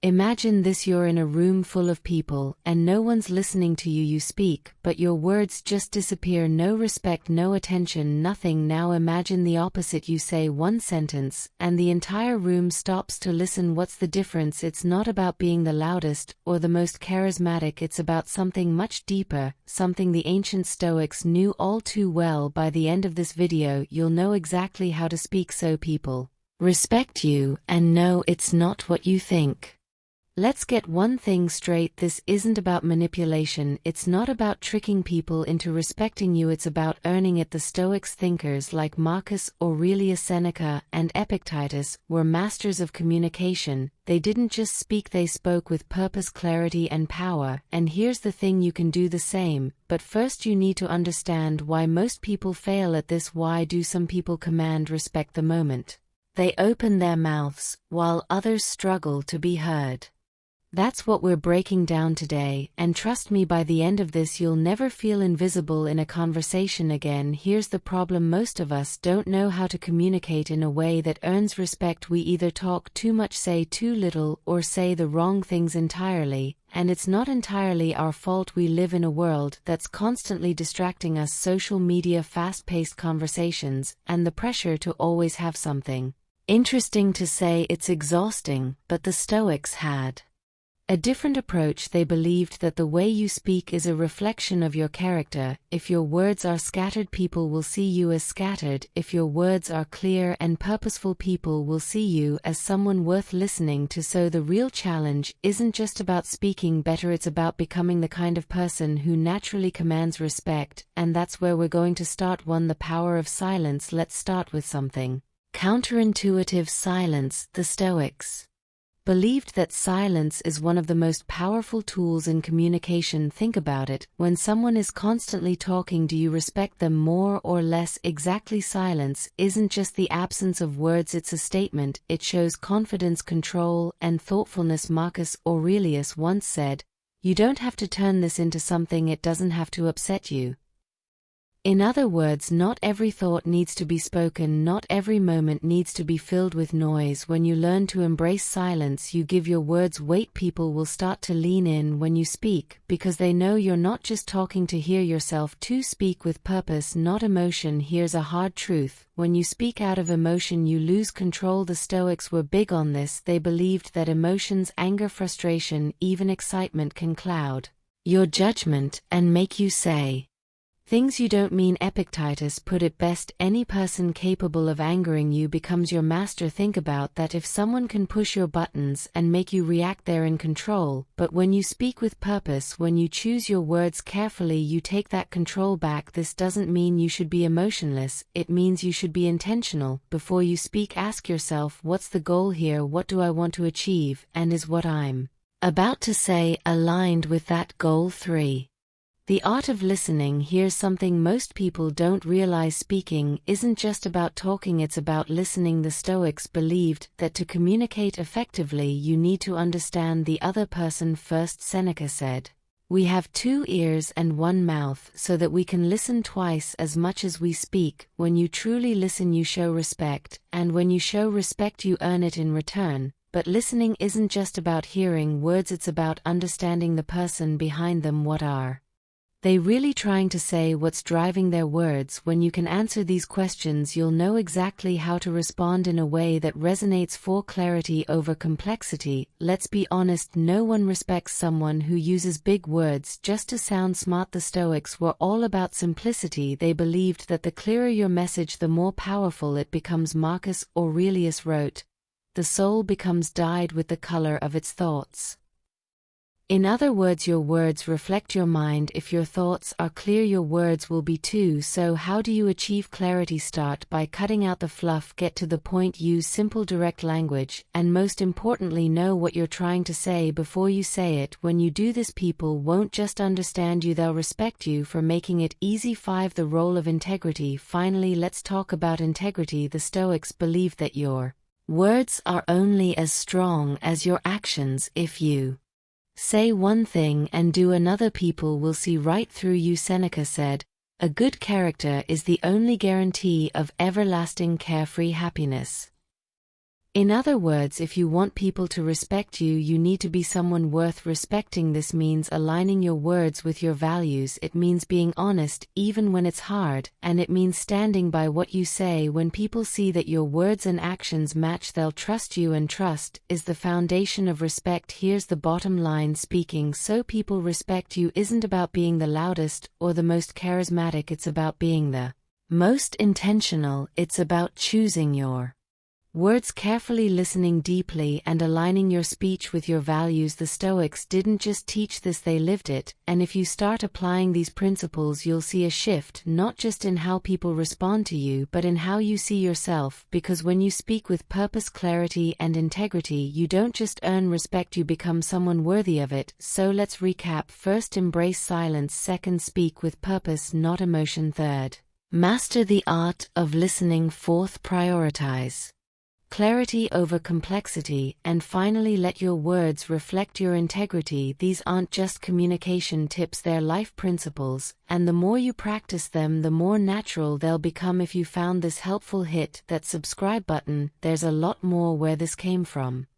Imagine this: you're in a room full of people, and no one's listening to you. You speak, but your words just disappear. No respect, no attention, nothing. Now imagine the opposite. You say one sentence, and the entire room stops to listen. What's the difference? It's not about being the loudest, or the most charismatic. It's about something much deeper, something the ancient Stoics knew all too well. By the end of this video, you'll know exactly how to speak so people respect you, and no, it's not what you think. Let's get one thing straight: this isn't about manipulation, it's not about tricking people into respecting you, it's about earning it. The Stoics, thinkers like Marcus Aurelius Seneca and Epictetus, were masters of communication. They didn't just speak, they spoke with purpose, clarity, and power. And here's the thing: you can do the same, but first you need to understand why most people fail at this. Why do some people command respect the moment they open their mouths, while others struggle to be heard? That's what we're breaking down today, and trust me, by the end of this you'll never feel invisible in a conversation again. Here's the problem: most of us don't know how to communicate in a way that earns respect. We either talk too much, say too little, or say the wrong things entirely, and it's not entirely our fault. We live in a world that's constantly distracting us: social media, fast-paced conversations, and the pressure to always have something interesting to say. It's exhausting, but the Stoics had a different approach. They believed that the way you speak is a reflection of your character. If your words are scattered, people will see you as scattered. If your words are clear and purposeful, people will see you as someone worth listening to. So the real challenge isn't just about speaking better, it's about becoming the kind of person who naturally commands respect, and that's where we're going to start. 1. The power of silence. Let's start with something counterintuitive: silence. The Stoics believed that silence is one of the most powerful tools in communication. Think about it: when someone is constantly talking, do you respect them more or less? Exactly. Silence isn't just the absence of words, it's a statement. It shows confidence, control, and thoughtfulness. Marcus Aurelius once said, "You don't have to turn this into something, it doesn't have to upset you." In other words, not every thought needs to be spoken, not every moment needs to be filled with noise. When you learn to embrace silence, you give your words weight. People will start to lean in when you speak, because they know you're not just talking to hear yourself. 2. Speak with purpose, not emotion. Here's a hard truth: when you speak out of emotion, you lose control. The Stoics were big on this. They believed that emotions, anger, frustration, even excitement, can cloud your judgment and make you say things you don't mean. Epictetus put it best: any person capable of angering you becomes your master. Think about that. If someone can push your buttons and make you react, they're in control. But when you speak with purpose, when you choose your words carefully, you take that control back. This doesn't mean you should be emotionless, it means you should be intentional. Before you speak, ask yourself, what's the goal here? What do I want to achieve? And is what I'm about to say aligned with that goal? 3. The art of listening. Here's something most people don't realize: speaking isn't just about talking, it's about listening. The Stoics believed that to communicate effectively, you need to understand the other person first. Seneca said, "We have 2 ears and 1 mouth, so that we can listen twice as much as we speak." When you truly listen, you show respect, and when you show respect, you earn it in return. But listening isn't just about hearing words, it's about understanding the person behind them. What are they really trying to say? What's driving their words? When you can answer these questions, you'll know exactly how to respond in a way that resonates. 4. Clarity over complexity. Let's be honest, no one respects someone who uses big words just to sound smart. The Stoics were all about simplicity. They believed that the clearer your message, the more powerful it becomes. Marcus Aurelius wrote, "The soul becomes dyed with the color of its thoughts." In other words, your words reflect your mind. If your thoughts are clear, your words will be too. So how do you achieve clarity? Start by cutting out the fluff, get to the point, use simple, direct language, and most importantly, know what you're trying to say before you say it. When you do this, people won't just understand you, they'll respect you for making it easy. 5. The role of integrity. Finally, let's talk about integrity. The Stoics believe that your words are only as strong as your actions. If you say one thing and do another, people will see right through you. Seneca said, "A good character is the only guarantee of everlasting carefree happiness." In other words, if you want people to respect you, you need to be someone worth respecting. This means aligning your words with your values. It means being honest even when it's hard, and it means standing by what you say. When people see that your words and actions match, they'll trust you, and trust is the foundation of respect. Here's the bottom line: speaking so people respect you isn't about being the loudest or the most charismatic, it's about being the most intentional. It's about choosing your words carefully, listening deeply, and aligning your speech with your values. The Stoics didn't just teach this, they lived it, and if you start applying these principles, you'll see a shift, not just in how people respond to you, but in how you see yourself, because when you speak with purpose, clarity, and integrity, you don't just earn respect, you become someone worthy of it. So let's recap. First, embrace silence. Second, speak with purpose, not emotion. Third, master the art of listening. Fourth, prioritize clarity over complexity, and finally, let your words reflect your integrity. These aren't just communication tips, they're life principles, and the more you practice them, the more natural they'll become. If you found this helpful, hit that subscribe button. There's a lot more where this came from.